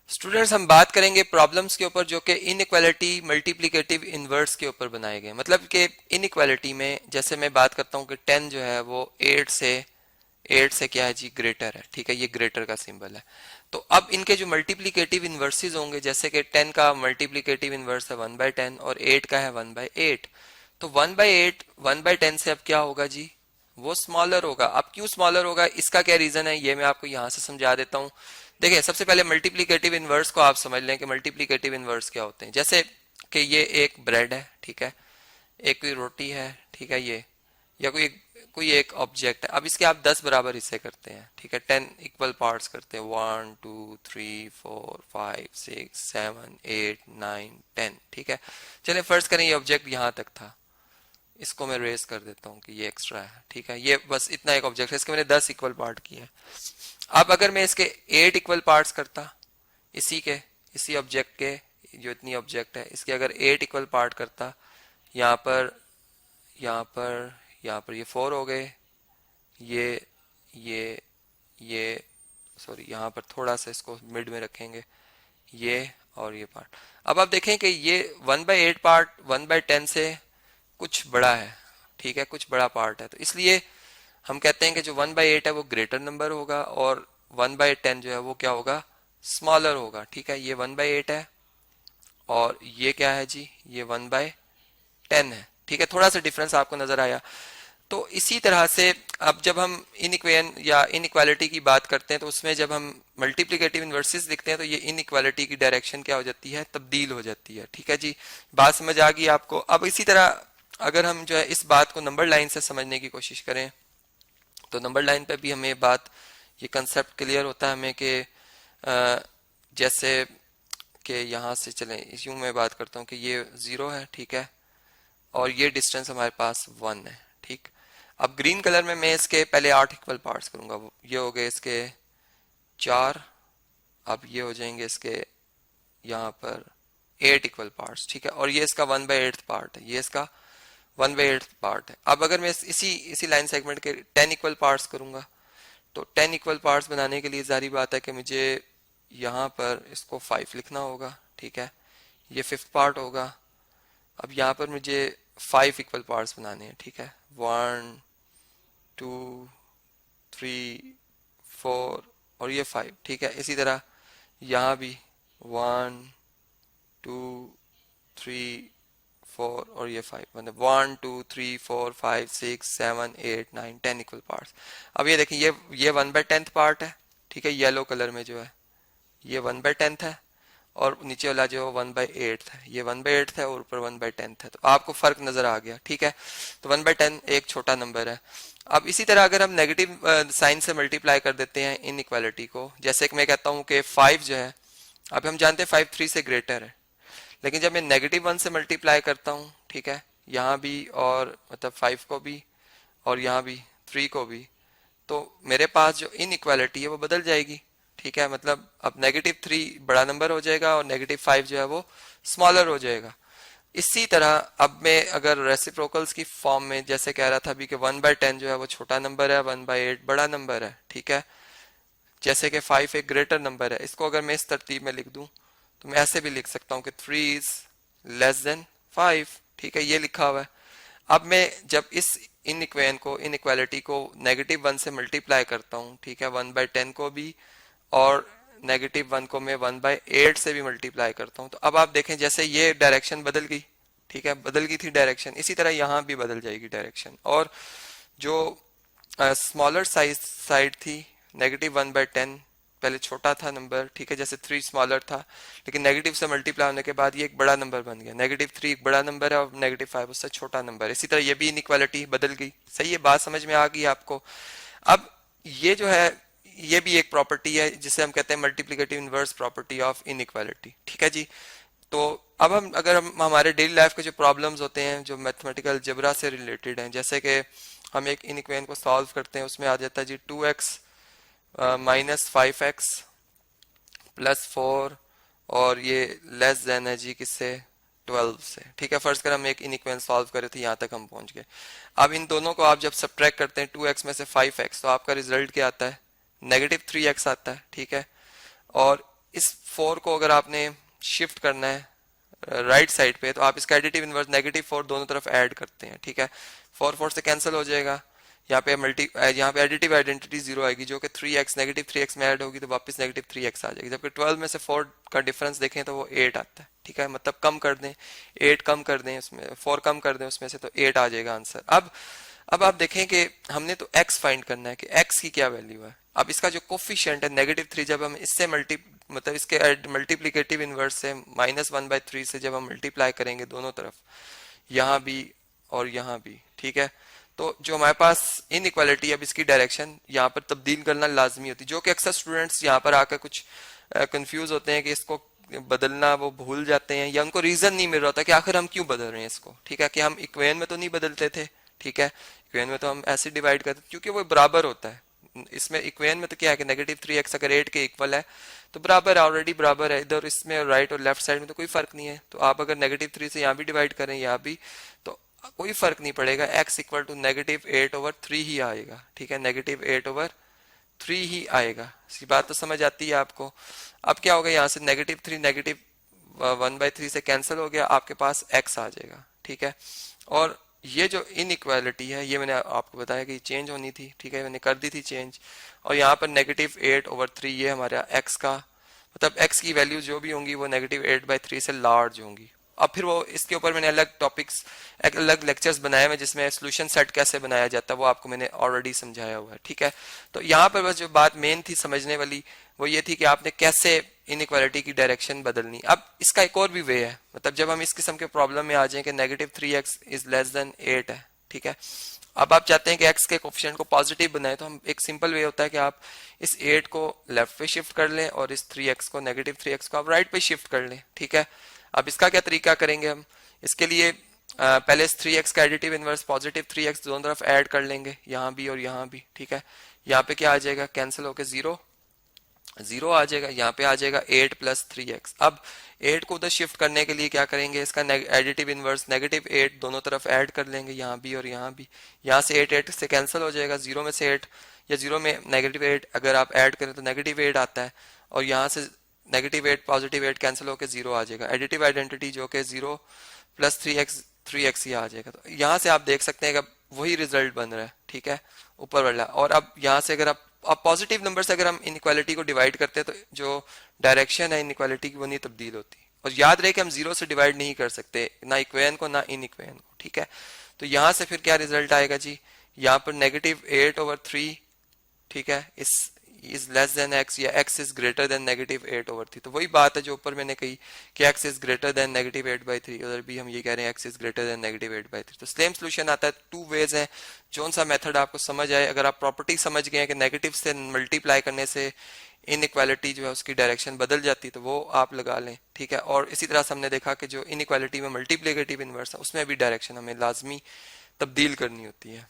Students हम बात करेंगे प्रॉब्लम्स के ऊपर जो कि इनइक्वालिटी मल्टीप्लिकेटिव इनवर्स के ऊपर बनाए गए। मतलब कि इनइक्वालिटी में जैसे मैं बात करता हूँ कि 10 जो है वो 8 से क्या है जी, ग्रेटर है। ठीक है, ये ग्रेटर का सिंबल है। तो अब इनके जो मल्टीप्लिकेटिव इनवर्सेस होंगे, जैसे कि 10 का मल्टीप्लिकेटिव इनवर्स है 1/10 और 8 का है 1/8। तो 1/8 1/10 से अब क्या होगा जी, वो स्मॉलर होगा। अब क्यों स्मॉलर होगा, इसका क्या रीजन है, ये मैं आपको यहां से समझा देता हूं। देखिए, सबसे पहले मल्टीप्लिकेटिव इनवर्स को आप समझ लें कि मल्टीप्लिकेटिव इनवर्स क्या होते हैं। जैसे कि ये एक ब्रेड है, ठीक है, एक कोई रोटी है, ठीक है, ये या कोई एक ऑब्जेक्ट है। अब इसके आप 10 बराबर हिस्से करते हैं, ठीक है, 10 इक्वल पार्ट्स करते हैं, 1 2 3 4 5 6 7 8 9 10। ठीक है, चलिए फर्ज करें ये ऑब्जेक्ट यहां तक था, इसको मैं रेस कर देता हूँ कि ये एक्स्ट्रा है। ठीक है, ये बस इतना एक ऑब्जेक्ट है, इसके मैंने 10 इक्वल पार्ट किए हैं। अब अगर मैं इसके 8 इक्वल पार्ट्स करता, इसी ऑब्जेक्ट के, जो इतनी ऑब्जेक्ट है इसके अगर 8 इक्वल पार्ट करता, यहाँ पर यहाँ पर यहाँ पर ये 4 हो गए, ये ये ये सॉरी, यहाँ पर थोड़ा सा इसको मिड में रखेंगे, ये और ये पार्ट। अब आप देखें कि ये 1/8 पार्ट 1/10 से कुछ बड़ा है। ठीक है, कुछ बड़ा पार्ट है, तो इसलिए हम कहते हैं कि जो 1/8 है वो ग्रेटर नंबर होगा और 1/10 जो है वो क्या होगा, स्मॉलर होगा। ठीक है, ये 1/8 है और ये क्या है जी, ये 1/10 है। ठीक है, थोड़ा सा डिफरेंस आपको नजर आया। तो इसी तरह से अब जब हम इनइक्वेशन या इनइक्वालिटी की बात करते हैं, तो उसमें जब हम मल्टीप्लिकेटिव इनवर्सेस लिखते हैं तो ये इनइक्वालिटी की डायरेक्शन क्या हो जाती है, तब्दील हो जाती है। ठीक है जी, बात समझ आ गई आपको। अब इसी तरह अगर हम जो है इस बात को नंबर लाइन से समझने की कोशिश करें, तो नंबर लाइन पे भी हमें बात, ये कंसेप्ट क्लियर होता है हमें कि जैसे कि यहाँ से चलें, यूं मैं बात करता हूँ कि ये 0 है, ठीक है, और ये डिस्टेंस हमारे पास 1 है। ठीक, अब ग्रीन कलर में मैं इसके पहले 8 इक्वल पार्ट्स करूंगा, ये हो गए इसके 4, अब ये हो जाएंगे इसके यहाँ पर 8 इक्वल पार्ट्स। ठीक है, और ये इसका 1/8 पार्ट है, ये इसका 1/8 पार्ट है। अब अगर मैं इसी इसी लाइन सेगमेंट के 10 इक्वल पार्ट्स करूंगा, तो 10 इक्वल पार्ट्स बनाने के लिए जारी बात है कि मुझे यहाँ पर इसको 5 लिखना होगा। ठीक है, ये 5th पार्ट होगा। अब यहाँ पर मुझे 5 इक्वल पार्ट्स बनाने हैं। ठीक है, 1 2 3 4 और ये 5। ठीक है, इसी तरह यहाँ भी 1 2 3 4 और ये 5, मतलब 1 2 3 4 5 6 7 8 9 10 इक्वल पार्ट्स। अब ये देखें, ये 1/10 पार्ट है। ठीक है, येलो कलर में जो है ये 1/10 है और नीचे वाला जो 1/8 है, ये 1/8 है और ऊपर 1/10 है। तो आपको फर्क नजर आ गया। ठीक है, तो 1/10 एक छोटा नंबर है। अब इसी तरह अगर हम नेगेटिव साइन से मल्टीप्लाई कर देते हैं इन इक्वालिटी को, जैसे कि मैं कहता हूं कि 5 जो है, अब हम जानते हैं 5 3 से ग्रेटर है, लेकिन जब मैं -1 से मल्टीप्लाई करता हूँ, ठीक है, यहाँ भी और मतलब 5 को भी और यहाँ भी 3 को भी, तो मेरे पास जो इन इक्वालिटी है वो बदल जाएगी। ठीक है, मतलब अब -3 बड़ा नंबर हो जाएगा और -5 जो है वो स्मॉलर हो जाएगा। इसी तरह अब मैं अगर रेसिप्रोकल्स की फॉर्म में जैसे कह रहा था अभी कि 1/10 जो है वो छोटा नंबर है, 1/8 बड़ा नंबर है। ठीक है, जैसे कि 5 एक ग्रेटर नंबर है, इसको अगर मैं इस तरतीब में लिख दूं तो मैं ऐसे भी लिख सकता हूं कि 3 इज लेस देन 5। ठीक है, ये लिखा हुआ है। अब मैं जब इस इनइक्वालिटी को -1 से मल्टीप्लाई करता हूं, ठीक है, 1/10 को भी और -1 को मैं 1/8 से भी मल्टीप्लाई करता हूं, तो अब आप देखें जैसे ये डायरेक्शन बदल गई। ठीक है, बदल गई थी डायरेक्शन, इसी तरह यहां भी बदल जाएगी डायरेक्शन। और जो स्मॉलर साइड थी, -1/10 पहले छोटा था नंबर, ठीक है, जैसे 3 स्मॉलर था, लेकिन नेगेटिव से मल्टीप्लाई होने के बाद ये एक बड़ा नंबर बन गया। -3 एक बड़ा नंबर है और -5 उससे छोटा नंबर है। इसी तरह ये भी इनइक्वालिटी बदल गई। सही है, बात समझ में आ गई आपको। अब ये जो है ये भी एक प्रॉपर्टी है जिसे हम कहते हैं multiplicative inverse property of inequality. ठीक है जी, तो अब हम हमारे डेली लाइफ के जो प्रॉब्लम्स होते हैं जो मैथमेटिकल जबरा से रिलेटेड हैं, जैसे कि हम एक इनइक्वेशन को सॉल्व करते हैं, उसमें आ जाता है जी 2x - 5x + 4 और ये लेस देन है जी किससे, 12 से। ठीक है, फर्स्ट कर हम एक इनइक्वेशन सॉल्व करे थे, यहाँ तक हम पहुंच गए। अब इन दोनों को आप जब सब्ट्रैक्ट करते हैं 2x में से 5x, तो आपका रिजल्ट क्या आता है, -3x आता है। ठीक है, और इस 4 को अगर आपने शिफ्ट करना है राइट साइड पे, तो आप इसका एडिटिव इनवर्स -4 दोनों तरफ ऐड करते हैं, ठीक है। 4 से कैंसिल हो जाएगा, यहाँ पे एडिटिव आइडेंटिटी 0 आएगी, जो कि 3x -3x में ऐड होगी तो वापस -3x आ जाएगी। जबकि 12 में से 4 का डिफरेंस देखें तो वो 8 आता है, ठीक है। मतलब कम कर दें, 8 कम कर दें उसमें, 4 कम कर दें उसमें से, तो 8 आ जाएगा आंसर। अब आप देखें कि हमने तो x फाइंड करना है कि x की क्या वैल्यू है। अब इसका जो कोफिशिएंट है -3, जब हम इससे मतलब इसके मल्टीप्लिकेटिव इनवर्स से -1/3 से जब हम मल्टीप्लाई करेंगे दोनों तरफ, यहाँ भी और यहाँ भी, ठीक है, तो जो हमारे पास इनइक्वालिटी, अब इसकी डायरेक्शन यहाँ पर तब्दील करना लाजमी होती है, जो कि अक्सर स्टूडेंट्स यहाँ पर आकर कुछ कंफ्यूज होते हैं कि इसको बदलना वो भूल जाते हैं, या उनको रीजन नहीं मिल रहा होता कि आखिर हम क्यों बदल रहे हैं इसको, ठीक है। कि हम इक्वेशन में तो नहीं बदलते थे, ठीक है, इक्वेशन में तो हम ऐसे डिवाइड करते क्योंकि वो बराबर होता है। इसमें इक्वेशन में तो क्या है कि -3x अगर 8 के इक्वल है तो बराबर, ऑलरेडी बराबर है, इधर इसमें राइट और लेफ्ट साइड में तो कोई फर्क नहीं है। तो आप अगर -3 से यहाँ भी डिवाइड करें यहाँ भी, तो कोई फर्क नहीं पड़ेगा, x इक्वल टू -8/3 ही आएगा, ठीक है, -8/3 ही आएगा। इसी बात तो समझ आती है आपको। अब क्या होगा, यहाँ से -3 -1/3 से कैंसिल हो गया, आपके पास x आ जाएगा, ठीक है। और ये जो इनइक्वालिटी है ये मैंने आपको बताया कि चेंज होनी थी, ठीक है, मैंने कर दी थी चेंज। और यहाँ पर -8/3 ये हमारा x का, मतलब x की वैल्यू जो भी होंगी वो -8/3 से लार्ज होंगी। अब फिर वो इसके ऊपर मैंने अलग टॉपिक्स, अलग लेक्चर्स बनाए हुए जिसमें सोल्यूशन सेट कैसे बनाया जाता है वो आपको मैंने ऑलरेडी समझाया हुआ है, ठीक है। तो यहाँ पर बस जो बात मेन थी समझने वाली वो ये थी कि आपने कैसे इनइक्वालिटी की डायरेक्शन बदलनी। अब इसका एक और भी वे है, मतलब जब हम इस किस्म के प्रॉब्लम में आ जाए कि -3x इज लेस देन 8 है, ठीक है। अब आप चाहते हैं कि x के कोफिशिएंट को पॉजिटिव बनाए, तो हम एक सिंपल वे होता है कि आप इस 8 को लेफ्ट पे शिफ्ट कर लें और इस 3x को -3x को आप राइट पे शिफ्ट कर लें, ठीक है। अब इसका क्या तरीका करेंगे हम, इसके लिए पहले इस 3x का एडिटिव इनवर्स +3x दोनों तरफ ऐड कर लेंगे, यहाँ भी और यहाँ भी, ठीक है। यहाँ पे क्या आ जाएगा, कैंसिल होकर 0 आ जाएगा, यहाँ पे आ जाएगा 8 + 3x। अब 8 को उधर शिफ्ट करने के लिए क्या करेंगे, इसका एडिटिव इनवर्स -8 दोनों तरफ ऐड कर लेंगे, यहाँ भी और यहाँ भी। यहाँ से 8 से कैंसिल हो जाएगा, 0 में से 8 या 0 में -8 अगर आप ऐड करें तो -8 आता है, और यहाँ से -8 +8 कैंसिल होकर 0 आ जाएगा। एडिटिव आइडेंटिटी जो कि 0 + 3x ही आ जाएगा। तो यहाँ से आप देख सकते हैं कि वही रिजल्ट बन रहा है, ठीक है, ऊपर वाला। और अब यहाँ से अगर आप पॉजिटिव नंबर से अगर हम इनइक्वालिटी को डिवाइड करते हैं तो जो डायरेक्शन है इनइक्वालिटी की वो नहीं तब्दील होती। और याद रहे कि हम 0 से डिवाइड नहीं कर सकते, ना इक्वेशन को ना इनइक्वेशन को, ठीक है। तो यहाँ से फिर क्या रिजल्ट आएगा जी, यहाँ पर -8/3, ठीक है, इज लेस देन x या x इज ग्रेटर देन -8/3। तो वही बात है जो ऊपर मैंने कही कि x इज ग्रेटर देन -8/3, उधर भी हम ये कह रहे हैं x इज ग्रेटर देन -8/3। तो सेम सोल्यूशन आता है, 2 वेज हैं, कौन सा मेथड आपको समझ आए। अगर आप प्रॉपर्टी समझ गए हैं कि नेगेटिव से मल्टीप्लाई करने से इनइक्वालिटी जो है उसकी डायरेक्शन बदल जाती है, तो वो आप लगा लें, ठीक है। और इसी तरह से हमने देखा कि जो इनइक्वालिटी में मल्टीप्लिकेटिव इनवर्स है उसमें भी डायरेक्शन हमें लाजमी तब्दील करनी होती है।